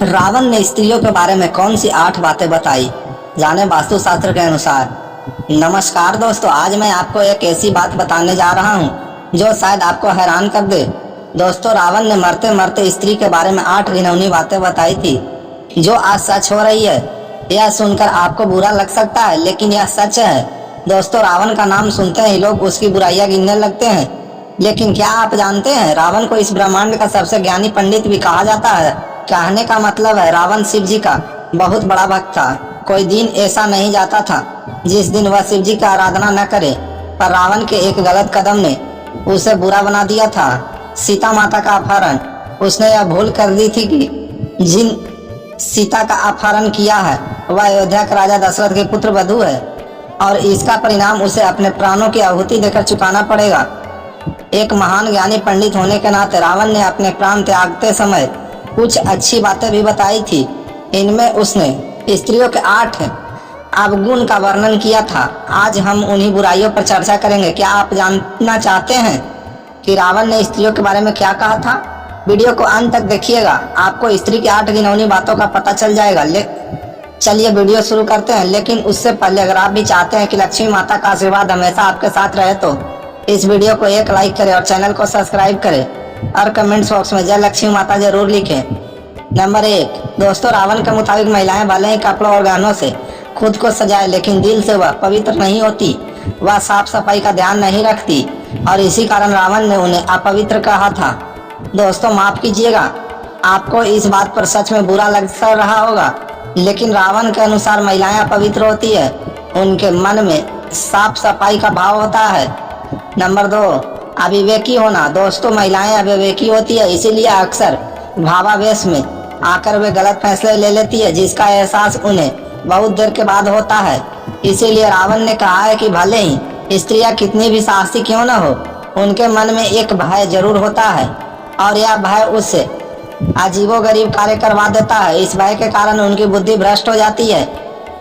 रावण ने स्त्रियों के बारे में कौन सी 8 बातें बताई, जाने वास्तुशास्त्र के अनुसार। नमस्कार दोस्तों, आज मैं आपको एक ऐसी बात बताने जा रहा हूं जो शायद आपको हैरान कर दे। दोस्तों, रावण ने मरते मरते स्त्री के बारे में 8 घिनौनी बातें बताई थी जो आज सच हो रही है। यह सुनकर आपको बुरा लग सकता है, लेकिन यह सच है। दोस्तों, रावण का नाम सुनते ही लोग उसकी बुराइयां गिनने लगते हैं, लेकिन क्या आप जानते हैं रावण को इस ब्रह्मांड का सबसे ज्ञानी पंडित भी कहा जाता है। कहने का मतलब है रावण शिव जी का बहुत बड़ा भक्त था। कोई दिन ऐसा नहीं जाता था जिस दिन वह शिव जी का आराधना न करे, पर रावण के एक गलत कदम ने उसे बुरा बना दिया था। सीता माता का अपहरण। उसने यह भूल कर दी थी कि जिन सीता का अपहरण किया है वह अयोध्या के राजा दशरथ के पुत्र वधु है, और इसका परिणाम उसे अपने प्राणों की आहुति देकर चुकाना पड़ेगा। एक महान ज्ञानी पंडित होने के नाते रावण ने अपने प्राण त्यागते समय कुछ अच्छी बातें भी बताई थी। इनमें उसने स्त्रियों के 8 अवगुण का वर्णन किया था। आज हम उन्हीं बुराइयों पर चर्चा करेंगे। क्या आप जानना चाहते हैं कि रावण ने स्त्रियों के बारे में क्या कहा था? वीडियो को अंत तक देखिएगा, आपको स्त्री की 8 घिनौनी बातों का पता चल जाएगा। चलिए वीडियो शुरू करते हैं, लेकिन उससे पहले अगर आप भी चाहते हैं कि लक्ष्मी माता का आशीर्वाद हमेशा आपके साथ रहे तो इस वीडियो को एक लाइक करें और चैनल को सब्सक्राइब करें और कमेंट्स बॉक्स में जय लक्ष्मी माता जरूर लिखें। नंबर 1 दोस्तों, रावण के मुताबिक महिलाएं भले ही कपड़ों और गहनों से खुद को सजाए, लेकिन दिल से वह पवित्र नहीं होती। वह साफ सफाई का ध्यान नहीं रखती और इसी कारण रावण ने उन्हें अपवित्र कहा था। दोस्तों, माफ कीजिएगा, आपको इस बात पर सच में बुरा लग रहा होगा, लेकिन रावण के अनुसार महिलाएं अपवित्र होती है। उनके मन में साफ सफाई का भाव होता है। नंबर 2 अविवेकी होना। दोस्तों, महिलाएं अविवेकी होती है, इसीलिए अक्सर भावावेश में आकर वे गलत फैसले ले लेती है, जिसका एहसास उन्हें बहुत देर के बाद होता है। इसीलिए रावण ने कहा है कि भले ही स्त्रियां कितनी भी साहसी क्यों न हो, उनके मन में एक भय जरूर होता है, और यह भय उससे अजीबोगरीब कार्य करवा देता है। इस भय के कारण उनकी बुद्धि भ्रष्ट हो जाती है।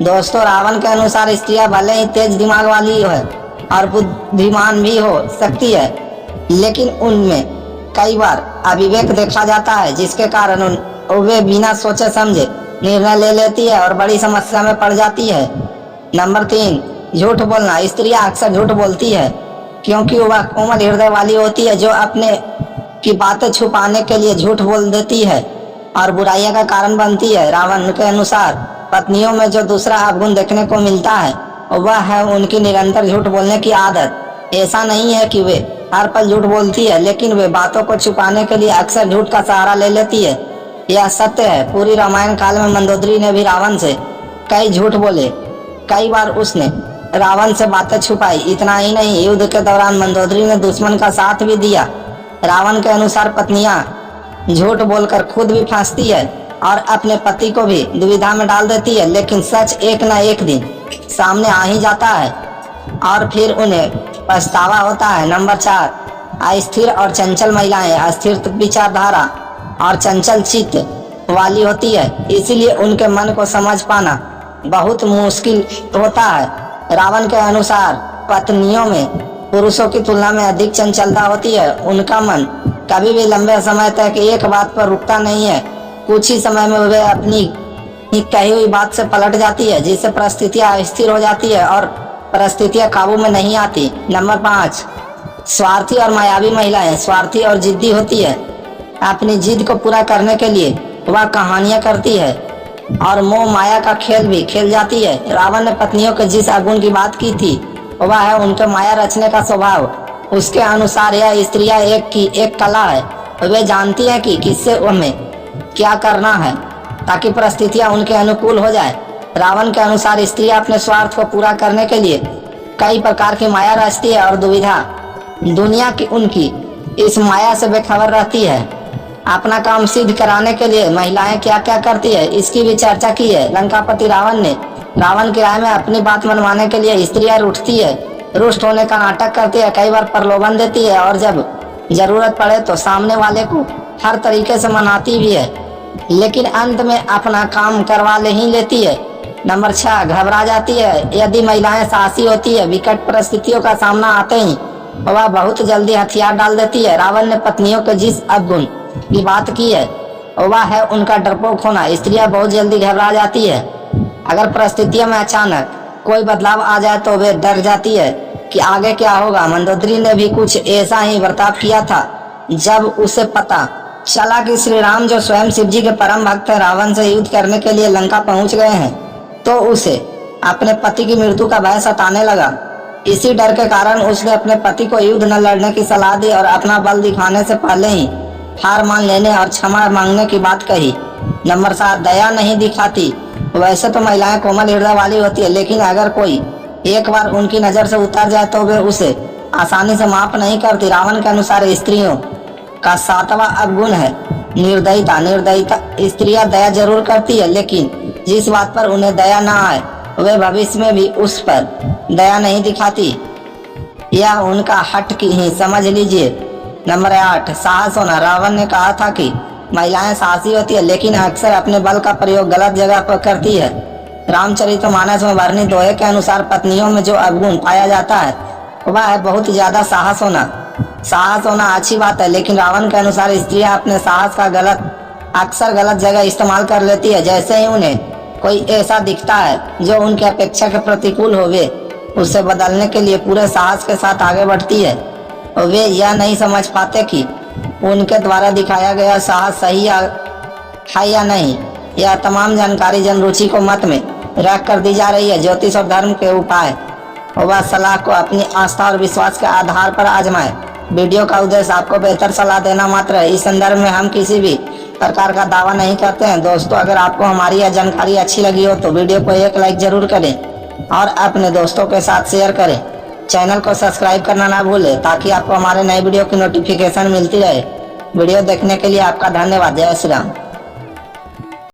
दोस्तों, रावण के अनुसार स्त्रियां भले ही तेज दिमाग वाली है और बुद्धिमान भी हो सकती है, लेकिन उनमें कई बार अविवेक देखा जाता है, जिसके कारण वे बिना सोचे समझे निर्णय ले लेती है और बड़ी समस्या में पड़ जाती है। नंबर 3 झूठ बोलना। स्त्रियां अक्सर झूठ बोलती है क्योंकि वह कोमल हृदय वाली होती है, जो अपने की बातें छुपाने के लिए झूठ बोल देती है और बुराइयां का कारण बनती है। रावण के अनुसार पत्नियों में जो दूसरा अवगुण देखने को मिलता है वह है उनकी निरंतर झूठ बोलने की आदत। ऐसा नहीं है कि वे हर पल झूठ बोलती है, लेकिन वे बातों को छुपाने के लिए अक्सर झूठ का सहारा ले लेती है। यह सत्य है। पूरी रामायण काल में मंदोदरी ने भी रावण से कई झूठ बोले। कई बार उसने रावण से बातें छुपाई। इतना ही नहीं, युद्ध के दौरान मंदोदरी ने दुश्मन का साथ भी दिया। रावण के अनुसार पत्नियां झूठ बोलकर खुद भी फंसती है और अपने पति को भी दुविधा में डाल देती है, लेकिन सच एक न एक दिन सामने आ ही जाता है और फिर उन्हें पछतावा होता है। नंबर 4 अस्थिर और चंचल महिलाएं अस्थिर विचारधारा और चंचल चित्त वाली होती है, इसीलिए उनके मन को समझ पाना बहुत मुश्किल होता है। रावण के अनुसार पत्नियों में पुरुषों की तुलना में अधिक चंचलता होती है। उनका मन कभी भी लंबे समय तक एक बात पर रुकता नहीं है। कुछ ही समय में वे अपनी कही हुई बात से पलट जाती है, जिससे परिस्थितियां अस्थिर हो जाती है और परिस्थितियां काबू में नहीं आती। नंबर 5 स्वार्थी और मायावी महिलाएं स्वार्थी और जिद्दी होती है। अपनी जिद को पूरा करने के लिए वह कहानियां करती है और मोह माया का खेल भी खेल जाती है। रावण ने पत्नियों के जिस अवगुण की बात की थी वह है उनके माया रचने का स्वभाव। उसके अनुसार यह स्त्रियां एक की एक कला है। वे जानती है कि किससे उन्हें क्या करना है ताकि परिस्थितियां उनके अनुकूल हो जाए। रावण के अनुसार स्त्रियां अपने स्वार्थ को पूरा करने के लिए कई प्रकार की माया रचती है और दुनिया की उनकी इस माया से बेखबर रहती है। अपना काम सिद्ध कराने के लिए महिलाएं क्या क्या करती है, इसकी भी चर्चा की है। लंकापति रावण ने रावण की राय में अपनी बात मनवाने के लिए स्त्रियां रूठती है, रुष्ट होने का नाटक करती है, कई बार प्रलोभन देती है और जब जरूरत पड़े तो सामने वाले को हर तरीके से मनाती भी है, लेकिन अंत में अपना काम करवा ले ही लेती है। नंबर 6 घबरा जाती है। यदि महिलाएं साहसी होती है, विकट परिस्थितियों का सामना आते ही वह बहुत जल्दी हथियार डाल देती है। रावण ने पत्नियों के जिस अवगुण की बात की है वह है उनका डरपोक होना। स्त्रियां बहुत जल्दी घबरा जाती है। अगर परिस्थितियों में अचानक कोई बदलाव आ जाए तो वे डर जाती है कि आगे क्या होगा। मंदोदरी ने भी कुछ ऐसा ही बर्ताव किया था। जब उसे पता चला कि श्री राम, जो स्वयं शिव जी के परम भक्त हैं, रावण से युद्ध करने के लिए लंका पहुंच गए हैं, तो उसे अपने पति की मृत्यु का भय सताने लगा। इसी डर के कारण उसने अपने पति को युद्ध न लड़ने की सलाह दी और अपना बल दिखाने से पहले ही हार मान लेने और क्षमा मांगने की बात कही। नंबर 7, दया नहीं दिखाती। वैसे तो महिलाएं कोमल हृदय वाली होती है, लेकिन अगर कोई एक बार उनकी नजर से उतर जाए तो वे उसे आसानी से माफ नहीं करती। रावण के अनुसार स्त्रियों का 7वां अवगुण है निर्दयता। निर्दयता स्त्रियां दया जरूर करती है, लेकिन जिस बात पर उन्हें दया ना आए वे भविष्य में भी उस पर दया नहीं दिखाती। यह उनका हट की ही समझ लीजिए। नंबर 8, साहस होना। रावण ने कहा था कि महिलाएं साहसी होती है, लेकिन अक्सर अपने बल का प्रयोग गलत जगह पर करती है। रामचरितमानस में वर्णित दोहे के अनुसार पत्नियों में जो अवगुण पाया जाता है वह है बहुत ज्यादा साहस होना। साहस होना अच्छी बात है, लेकिन रावण के अनुसार स्त्रियां अपने साहस का अक्सर गलत जगह इस्तेमाल कर लेती है। जैसे ही उन्हें कोई ऐसा दिखता है जो उनकी अपेक्षा के प्रतिकूल हो, वे उसे बदलने के लिए पूरे साहस के साथ आगे बढ़ती है। और वे यह नहीं समझ पाते कि उनके द्वारा दिखाया गया साहस सही है या नहीं। यह तमाम जानकारी जनरुचि को मत में रख कर दी जा रही है। ज्योतिष और धर्म के उपाय और वह सलाह को अपनी आस्था और विश्वास के आधार पर आजमाएं। वीडियो का उद्देश्य आपको बेहतर सलाह देना मात्र है। इस संदर्भ में हम किसी भी प्रकार का दावा नहीं करते हैं। दोस्तों, अगर आपको हमारी यह जानकारी अच्छी लगी हो तो वीडियो को एक लाइक जरूर करें और अपने दोस्तों के साथ शेयर करें। चैनल को सब्सक्राइब करना ना भूलें ताकि आपको हमारे नए वीडियो की नोटिफिकेशन मिलती रहे। वीडियो देखने के लिए आपका धन्यवाद। जय श्री राम।